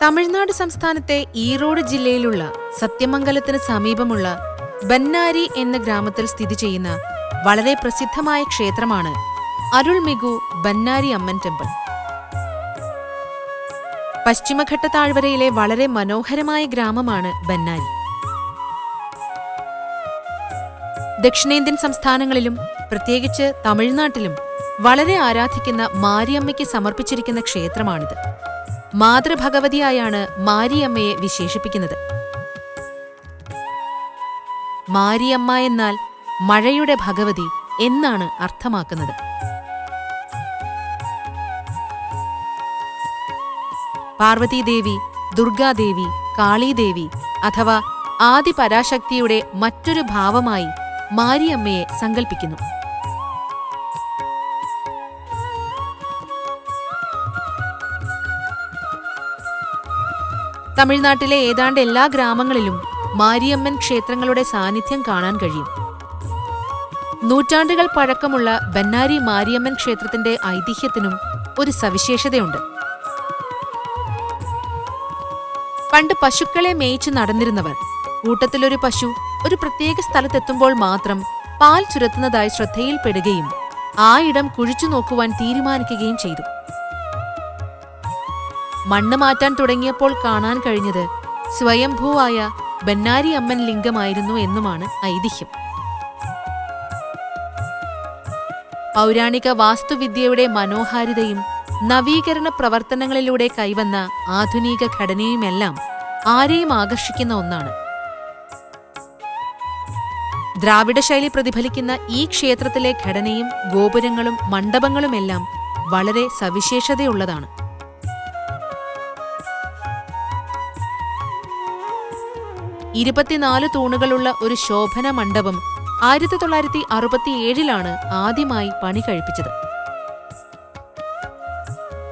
തമിഴ്നാട് സംസ്ഥാനത്തെ ഈറോഡ് ജില്ലയിലുള്ള സത്യമംഗലത്തിന് സമീപമുള്ള ബന്നാരി എന്ന ഗ്രാമത്തിൽ സ്ഥിതി ചെയ്യുന്ന വളരെ പ്രസിദ്ധമായ ക്ഷേത്രമാണ് അരുൾമിഗു ബന്നാരി അമ്മൻ ടെമ്പിൾ. പശ്ചിമഘട്ട താഴ്വരയിലെ വളരെ മനോഹരമായ ഗ്രാമമാണ് ബന്നാരി. ദക്ഷിണേന്ത്യൻ സംസ്ഥാനങ്ങളിലും പ്രത്യേകിച്ച് തമിഴ്നാട്ടിലും വളരെ ആരാധിക്കുന്ന മാരിയമ്മയ്ക്ക് സമർപ്പിച്ചിരിക്കുന്ന ക്ഷേത്രമാണിത്. മാതൃഭഗവതിയായാണ് മാരിയമ്മയെ വിശേഷിപ്പിക്കുന്നത്. മാരിയമ്മ എന്നാൽ മഴയുടെ ഭഗവതി എന്നാണ് അർത്ഥമാക്കുന്നത്. പാർവതീദേവി, ദുർഗാദേവി, കാളീദേവി അഥവാ ആദിപരാശക്തിയുടെ മറ്റൊരു ഭാവമായി മാരിയമ്മയെ സങ്കൽപ്പിക്കുന്നു. തമിഴ്നാട്ടിലെ ഏതാണ്ട് എല്ലാ ഗ്രാമങ്ങളിലും മാരിയമ്മൻ ക്ഷേത്രങ്ങളുടെ സാന്നിധ്യം കാണാൻ കഴിയും. നൂറ്റാണ്ടുകൾ പഴക്കമുള്ള ബന്നാരി മാരിയമ്മൻ ക്ഷേത്രത്തിന്റെ ഐതിഹ്യത്തിനും ഒരു സവിശേഷതയുണ്ട്. പണ്ട് പശുക്കളെ മേയിച്ചു നടന്നിരുന്നവർ കൂട്ടത്തിലൊരു പശു ഒരു പ്രത്യേക സ്ഥലത്തെത്തുമ്പോൾ മാത്രം പാൽ ചുരത്തുന്നതായി ശ്രദ്ധയിൽപ്പെടുകയും ആ ഇടം കുഴിച്ചു നോക്കുവാൻ തീരുമാനിക്കുകയും ചെയ്തു. മണ്ണ് മാറ്റാൻ തുടങ്ങിയപ്പോൾ കാണാൻ കഴിഞ്ഞത് സ്വയംഭൂവായ ബന്നാരി അമ്മൻ ലിംഗമായിരുന്നു എന്നുമാണ് ഐതിഹ്യം. പൗരാണിക വാസ്തുവിദ്യയുടെ മനോഹാരിതയും നവീകരണ പ്രവർത്തനങ്ങളിലൂടെ കൈവന്ന ആധുനിക ഘടനയുമെല്ലാം ആരെയും ആകർഷിക്കുന്ന ഒന്നാണ്. ദ്രാവിഡ ശൈലി പ്രതിഫലിക്കുന്ന ഈ ക്ഷേത്രത്തിലെ ഘടനയും ഗോപുരങ്ങളും മണ്ഡപങ്ങളുമെല്ലാം വളരെ സവിശേഷതയുള്ളതാണ്. ഇരുപത്തിനാല് തൂണുകളുള്ള ഒരു ശോഭന മണ്ഡപം 1967 ആദ്യമായി പണി കഴിപ്പിച്ചത്.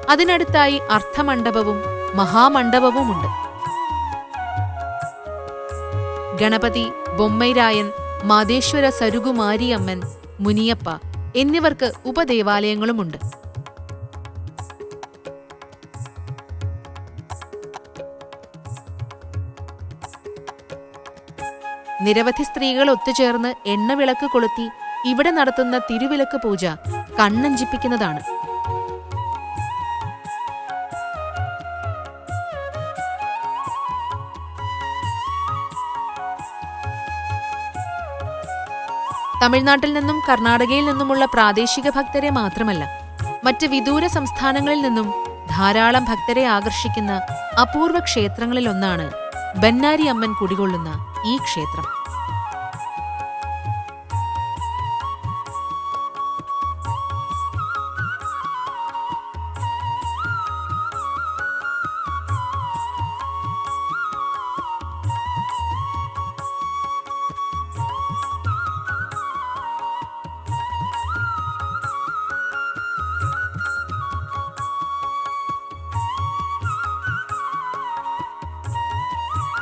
അതിനടുത്തായി അർദ്ധമണ്ഡപവും മഹാമണ്ഡപവുമുണ്ട്. ഗണപതി, ബൊമ്മൈരായൻ, മാതേശ്വര സരുകുമാരിയമ്മൻ, മുനിയപ്പ എന്നിവർക്ക് ഉപദേവാലയങ്ങളുമുണ്ട്. നിരവധി സ്ത്രീകൾ ഒത്തുചേർന്ന് എണ്ണവിളക്ക് കൊളുത്തി ഇവിടെ നടത്തുന്ന തിരുവിളക്ക് പൂജ കണ്ണഞ്ചിപ്പിക്കുന്നതാണ്. തമിഴ്നാട്ടിൽ നിന്നും കർണാടകയിൽ നിന്നുമുള്ള പ്രാദേശിക ഭക്തരെ മാത്രമല്ല, മറ്റ് വിദൂര സംസ്ഥാനങ്ങളിൽ നിന്നും ധാരാളം ഭക്തരെ ആകർഷിക്കുന്ന അപൂർവ ക്ഷേത്രങ്ങളിലൊന്നാണ് ബന്നാരി അമ്മൻ കുടികൊള്ളുന്ന ഈ ക്ഷേത്രം.